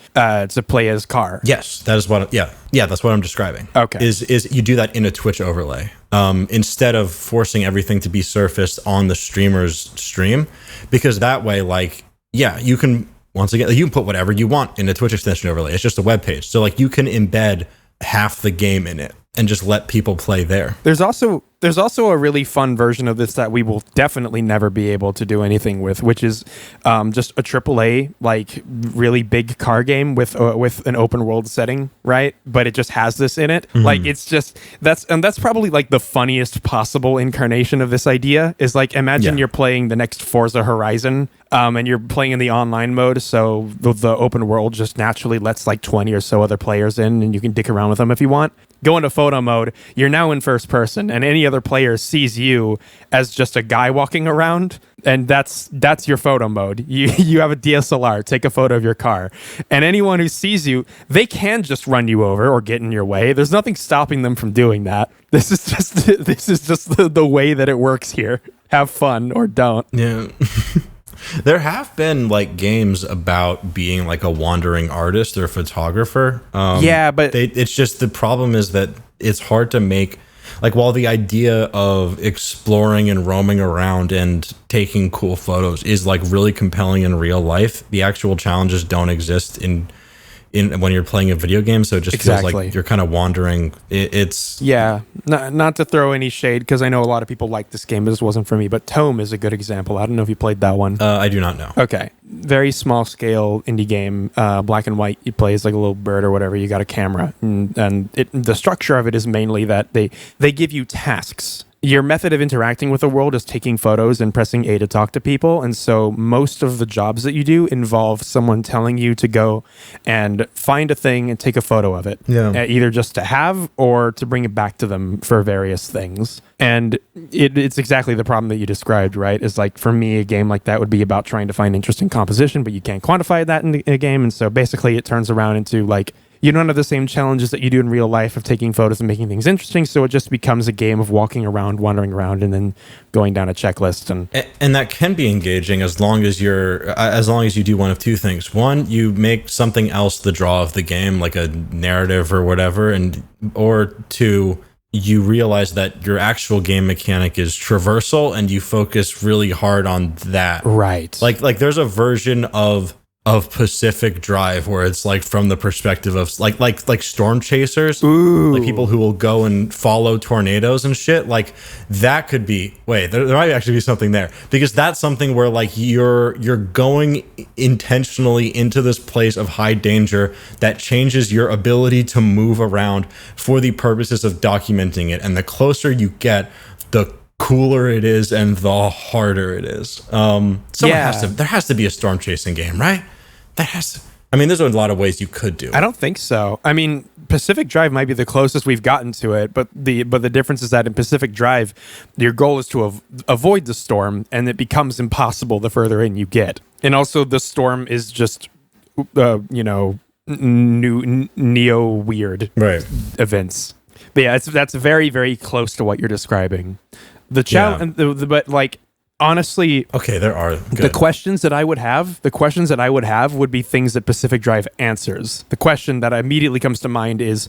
play as Car.
Yes, that is what. Yeah, that's what I'm describing.
Okay,
is you do that in a Twitch overlay instead of forcing everything to be surfaced on the streamer's stream, because that way, like, yeah, you can. Once again, you can put whatever you want in a Twitch extension overlay. It's just a web page. So like you can embed half the game in it and just let people play there.
There's also a really fun version of this that we will definitely never be able to do anything with, which is just a AAA like really big car game with an open world setting, right? But it just has this in it. Like it's just that's probably like the funniest possible incarnation of this idea. Is like imagine you're playing the next Forza Horizon, and you're playing in the online mode, so the open world just naturally lets like 20 or so other players in, and you can dick around with them if you want. Go into photo mode, you're now in first person, and any other player sees you as just a guy walking around, and that's your photo mode. You have a DSLR, take a photo of your car, and anyone who sees you, they can just run you over or get in your way. There's nothing stopping them from doing that. This is just the way that it works here. Have fun or don't.
Yeah. There have been like games about being like a wandering artist or photographer.
But
it's just the problem is that it's hard to make, like, while the idea of exploring and roaming around and taking cool photos is like really compelling in real life, the actual challenges don't exist in when you're playing a video game, so it just feels like you're kind of wandering. It's
not to throw any shade, because I know a lot of people like this game, but this wasn't for me. But Tome is a good example. I don't know if you played that one.
I do not know.
Okay, very small scale indie game, black and white. You play as like a little bird or whatever. You got a camera, and the structure of it is mainly that they give you tasks. Your method of interacting with the world is taking photos and pressing A to talk to people. And so most of the jobs that you do involve someone telling you to go and find a thing and take a photo of it.
Yeah.
Either just to have or to bring it back to them for various things. And it's exactly the problem that you described, right? Is like, for me, a game like that would be about trying to find interesting composition, but you can't quantify that in a game. And so basically it turns around into like, you don't have the same challenges that you do in real life of taking photos and making things interesting, so it just becomes a game of walking around, wandering around, and then going down a checklist.
And that can be engaging as long as you do one of two things. One, you make something else the draw of the game, like a narrative or whatever, or two, you realize that your actual game mechanic is traversal, and you focus really hard on that.
Right.
Like there's a version of Pacific Drive where it's like from the perspective of like storm chasers.
Ooh.
Like people who will go and follow tornadoes and shit. Like that could be, there might actually be something there, because that's something where like you're going intentionally into this place of high danger that changes your ability to move around for the purposes of documenting it. And the closer you get, the cooler it is and the harder it is. There has to be a storm chasing game, right? I mean, there's a lot of ways you could do it.
I don't think so. I mean, Pacific Drive might be the closest we've gotten to it, but the difference is that in Pacific Drive, your goal is to avoid the storm, and it becomes impossible the further in you get. And also, the storm is just, neo weird events. But yeah, that's very, very close to what you're describing. The challenge, but like, honestly,
okay, there are
the questions that I would have would be things that Pacific Drive answers. The question that immediately comes to mind is,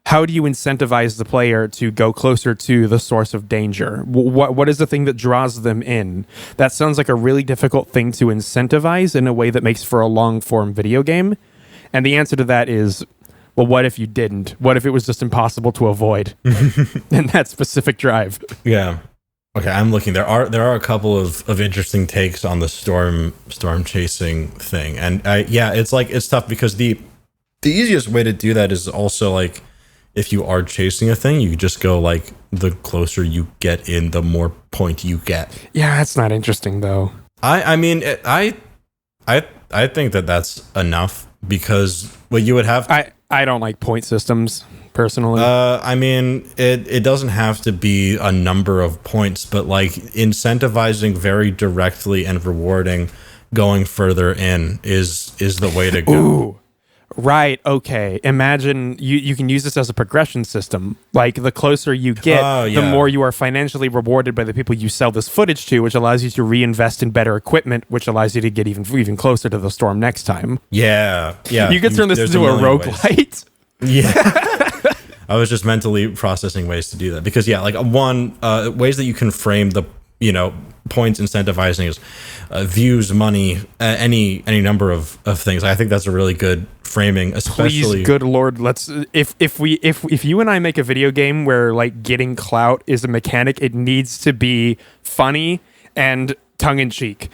how do you incentivize the player to go closer to the source of danger? What is the thing that draws them in? That sounds like a really difficult thing to incentivize in a way that makes for a long form video game. And the answer to that is, well, what if you didn't? What if it was just impossible to avoid? And that's Pacific Drive.
Yeah. Okay, I'm looking. There are a couple of interesting takes on the storm chasing thing, and it's tough because the easiest way to do that is also like if you are chasing a thing, you just go like the closer you get in, the more point you get.
Yeah, that's not interesting though.
I mean, I think that's enough because what you would have.
I don't like point systems personally.
I mean, it doesn't have to be a number of points, but like incentivizing very directly and rewarding going further in is the way to go.
Ooh. Right. Okay. Imagine you can use this as a progression system. Like the closer you get, the more you are financially rewarded by the people you sell this footage to, which allows you to reinvest in better equipment, which allows you to get even closer to the storm next time.
Yeah.
You could turn this into a roguelite.
Yeah. I was just mentally processing ways to do that because like ways that you can frame the points incentivizing is views, money, any number of things. I think that's a really good framing, especially.
Please, good Lord, let's if you and I make a video game where like getting clout is a mechanic, it needs to be funny and tongue in cheek.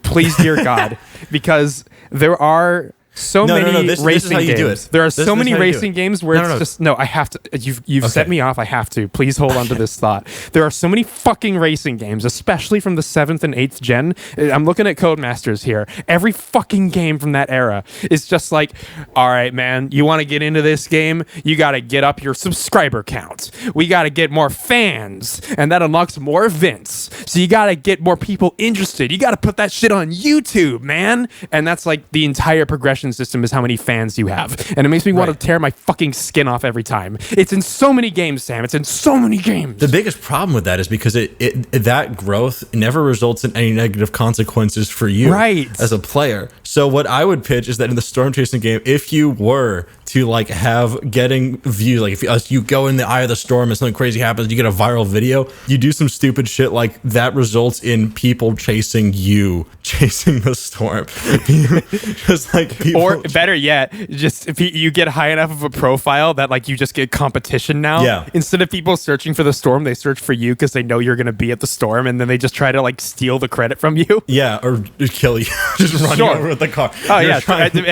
Please, dear God, because there are so many racing games. There are so many racing games where it's just I have to. You've set me off. I have to. Please hold on to this thought. There are so many fucking racing games, especially from the 7th and 8th gen. I'm looking at Codemasters here. Every fucking game from that era is just like, all right, man, you want to get into this game? You got to get up your subscriber count. We got to get more fans, and that unlocks more events. So you got to get more people interested. You got to put that shit on YouTube, man. And that's like the entire progression system is how many fans you have, and it makes me want to tear my fucking skin off every time. It's in so many games, Sam. It's in so many games.
The biggest problem with that is because that growth never results in any negative consequences for you as a player. So what I would pitch is that in the storm chasing game, if you were to like have getting views, like if you go in the eye of the storm and something crazy happens, you get a viral video, you do some stupid shit like that results in people chasing the storm. Just like people,
or better yet, just if you get high enough of a profile that like you just get competition now.
Yeah.
Instead of people searching for the storm, they search for you because they know you're going to be at the storm, and then they just try to like steal the credit from you.
Yeah, or kill you. Just run you over with the car.
Oh yeah.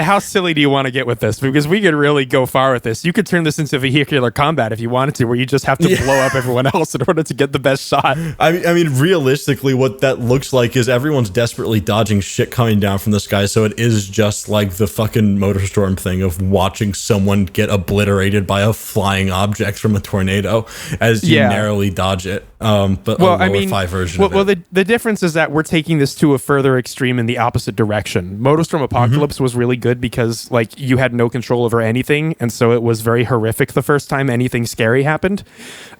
How silly do you want to get with this? Because we could really go far with this. You could turn this into vehicular combat if you wanted to, where you just have to blow up everyone else in order to get the best shot.
I mean, realistically, what that looks like is everyone's desperately dodging shit coming down from the sky, so it is just like the fucking MotorStorm thing of watching someone get obliterated by a flying object from a tornado as you narrowly dodge it. But a lower 5 version of it.
Well, the difference is that we're taking this to a further extreme in the opposite direction. MotorStorm Apocalypse was really good because like you had no control over anything, and so it was very horrific the first time anything scary happened.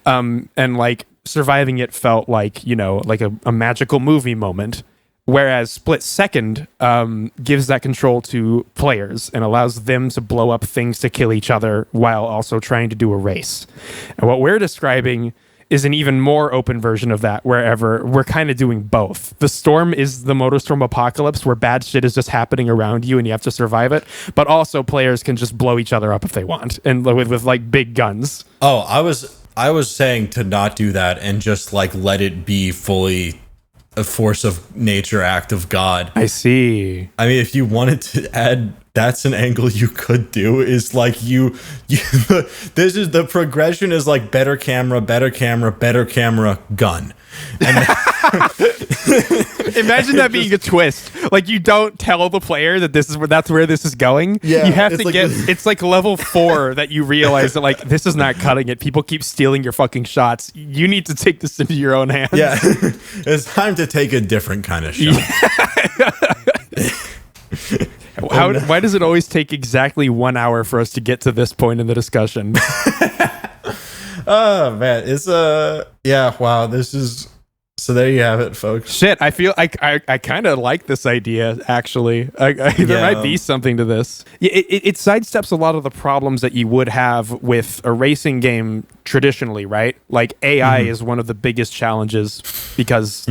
And like surviving it felt like, like a magical movie moment. Whereas Split Second gives that control to players and allows them to blow up things to kill each other while also trying to do a race. And what we're describing is an even more open version of that, wherever we're kind of doing both. The storm is the MotorStorm Apocalypse, where bad shit is just happening around you and you have to survive it. But also players can just blow each other up if they want, and with like big guns.
Oh, I was saying to not do that and just like let it be fully a force of nature, act of God.
I see.
I mean, if you wanted to add, that's an angle you could do, is like this is the progression is like better camera, gun. And
imagine that being a twist. Like you don't tell the player that that's where this is going.
Yeah,
you have to like it's like level 4 that you realize that like this is not cutting it. People keep stealing your fucking shots. You need to take this into your own hands.
Yeah. It's time to take a different kind of shot.
Why does it always take exactly 1 hour for us to get to this point in the discussion?
Oh man, it's wow, this is. So there you have it, folks.
Shit, I feel I kind of like this idea, actually. There might be something to this. It sidesteps a lot of the problems that you would have with a racing game traditionally, right? Like AI is one of the biggest challenges because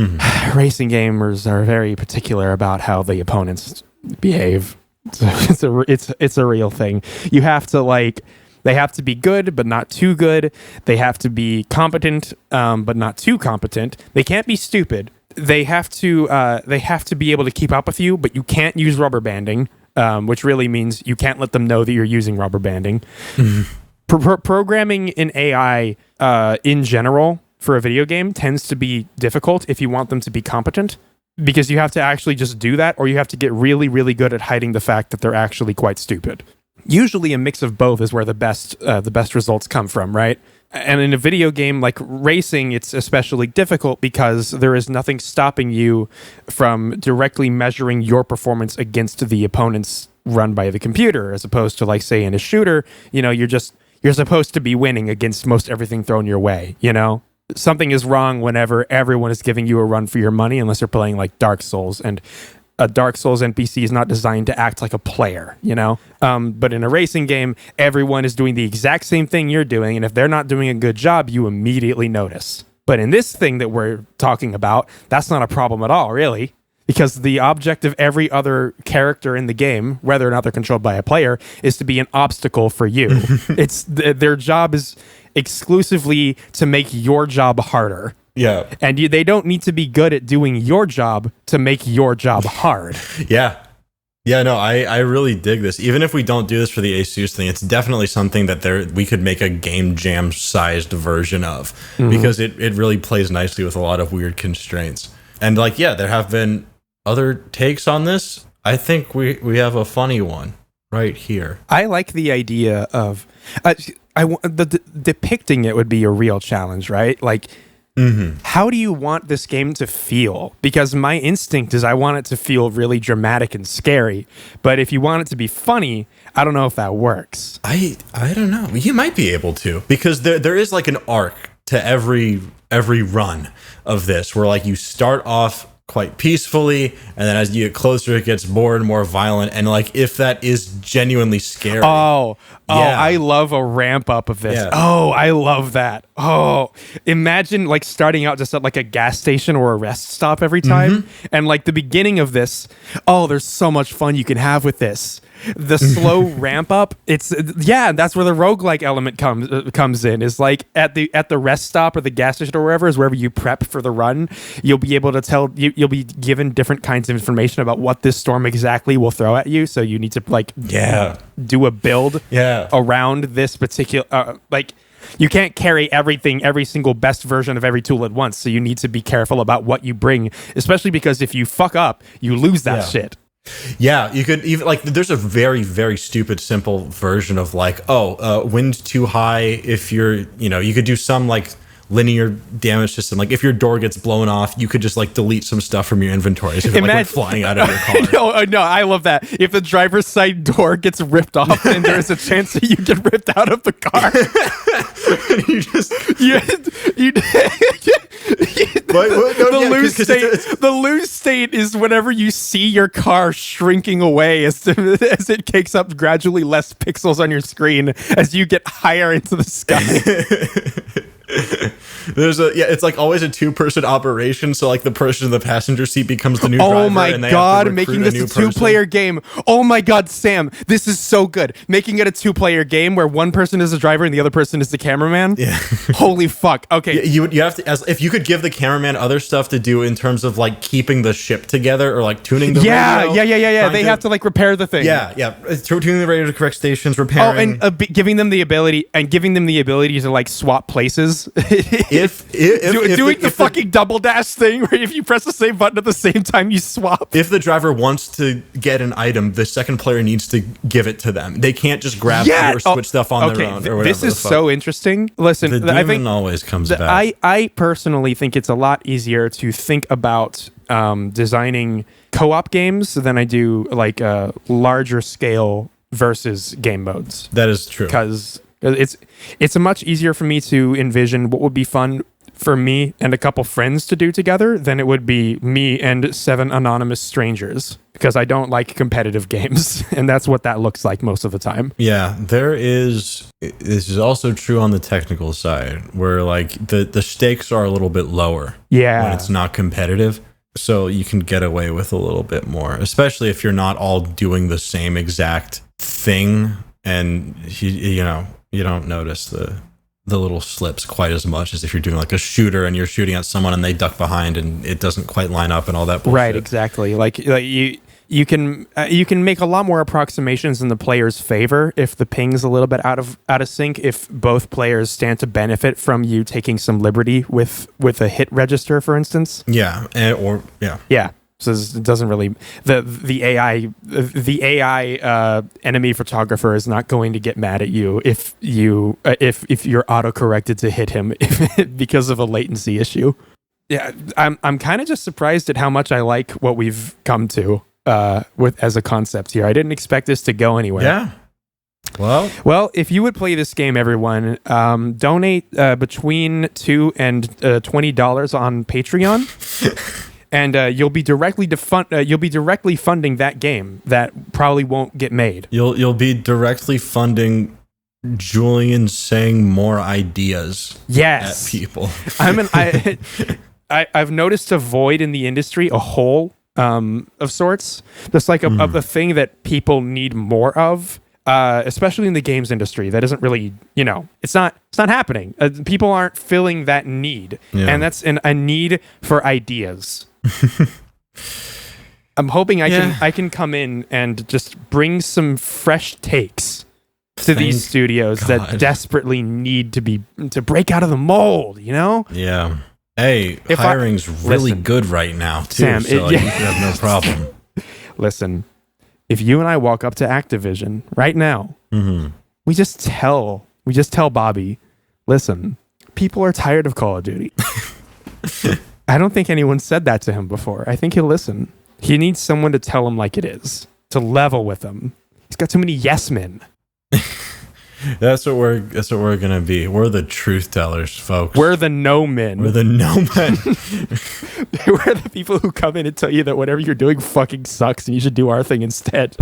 racing gamers are very particular about how the opponents behave. It's a real thing. You have to they have to be good, but not too good. They have to be competent, but not too competent. They can't be stupid. They have to be able to keep up with you, but you can't use rubber banding, which really means you can't let them know that you're using rubber banding. Programming in AI in general for a video game tends to be difficult if you want them to be competent, because you have to actually just do that, or you have to get really, really good at hiding the fact that they're actually quite stupid. Usually a mix of both is where the best results come from, right? And in a video game like racing, it's especially difficult because there is nothing stopping you from directly measuring your performance against the opponents run by the computer, as opposed to, like, say, in a shooter, you're supposed to be winning against most everything thrown your way, Something is wrong whenever everyone is giving you a run for your money, unless you're playing like Dark Souls, and a Dark Souls NPC is not designed to act like a player, But in a racing game, everyone is doing the exact same thing you're doing, and if they're not doing a good job, you immediately notice. But in this thing that we're talking about, that's not a problem at all, really, because the object of every other character in the game, whether or not they're controlled by a player, is to be an obstacle for you. Their job is exclusively to make your job harder.
Yeah.
And they don't need to be good at doing your job to make your job hard.
Yeah. Yeah, no, I really dig this. Even if we don't do this for the Asus thing, it's definitely something that we could make a game jam sized version of, because it really plays nicely with a lot of weird constraints. And there have been other takes on this. I think we have a funny one right here.
I like the idea of depicting it would be a real challenge, right? Like, how do you want this game to feel? Because my instinct is I want it to feel really dramatic and scary. But if you want it to be funny, I don't know if that works.
I don't know. You might be able to, because there is like an arc to every run of this, where you start off quite peacefully, and then as you get closer, it gets more and more violent. And if that is genuinely scary. Yeah.
I love a ramp up of this.
Yeah.
Oh, I love that. Oh, imagine starting out just at a gas station or a rest stop every time. And the beginning of this, there's so much fun you can have with this. The slow ramp up, that's where the roguelike element comes in. Is at the rest stop or the gas station or wherever is wherever you prep for the run. You'll be able to tell you'll be given different kinds of information about what this storm exactly will throw at you. So you need to do a build around this particular you can't carry every single best version of every tool at once. So you need to be careful about what you bring, especially because if you fuck up, you lose that shit.
Yeah, you could even there's a very, very stupid simple version of wind too high. If you're, you could do some linear damage system. If your door gets blown off, you could just delete some stuff from your inventory. So if went flying out of your car.
No, I love that. If the driver's side door gets ripped off, then there's a chance that you get ripped out of the car. The lose state is whenever you see your car shrinking away as it takes up gradually less pixels on your screen as you get higher into the sky.
It's always a 2-person operation, so the person in the passenger seat becomes the new driver.
Oh my god, making this a 2-player game. Oh my god, Sam, this is so good. Making it a 2-player game where one person is the driver and the other person is the cameraman.
Yeah.
Holy fuck. Okay.
You have to, if you could give the cameraman other stuff to do in terms of keeping the ship together or tuning the radio.
Yeah. They have to repear the thing.
Yeah. Tuning the radio to correct stations, repairing.
Oh, and giving them the ability to swap places.
If
doing the fucking double dash thing where if you press the same button at the same time you swap.
If the driver wants to get an item, the second player needs to give it to them. They can't just grab it or switch stuff on their own or whatever.
This is so interesting. Listen,
the demon always comes back.
I personally think it's a lot easier to think about designing co-op games than I do larger scale versus game modes.
That is true.
Because it's much easier for me to envision what would be fun for me and a couple friends to do together than it would be me and 7 anonymous strangers, because I don't like competitive games, and that's what that looks like most of the time.
Yeah, this is also true on the technical side, where the stakes are a little bit lower when it's not competitive. So you can get away with a little bit more, especially if you're not all doing the same exact thing, and you don't notice the little slips quite as much as if you're doing a shooter and you're shooting at someone and they duck behind and it doesn't quite line up and all that bullshit.
Right, exactly. you can make a lot more approximations in the player's favor if the ping's a little bit out of sync, if both players stand to benefit from you taking some liberty with a hit register, for instance.
Yeah.
Yeah. So it doesn't really the AI enemy photographer is not going to get mad at you if you're auto corrected to hit him because of a latency issue. Yeah, I'm kind of just surprised at how much I like what we've come to with as a concept here. I didn't expect this to go anywhere.
Yeah.
Well, if you would play this game, everyone, donate between $2 and $20 on Patreon. And you'll be directly funding that game that probably won't get made.
You'll be directly funding Julian saying more ideas at people.
I've noticed a void in the industry, a hole of sorts, just like a thing that people need more of, especially in the games industry. That isn't really, it's not happening. People aren't filling that need, and that's a need for ideas. I'm hoping I can come in and just bring some fresh takes to these studios that desperately need to break out of the mold,
Yeah. Hey, hiring's really good right now, too,
Sam,
so you have no problem.
Listen, if you and I walk up to Activision right now, we just tell Bobby, listen, people are tired of Call of Duty. I don't think anyone said that to him before. I think he'll listen. He needs someone to tell him like it is, to level with him. He's got too many yes men.
That's what we're gonna be. We're the truth tellers, folks.
We're the no men.
We're the no men.
We're the people who come in and tell you that whatever you're doing fucking sucks and you should do our thing instead.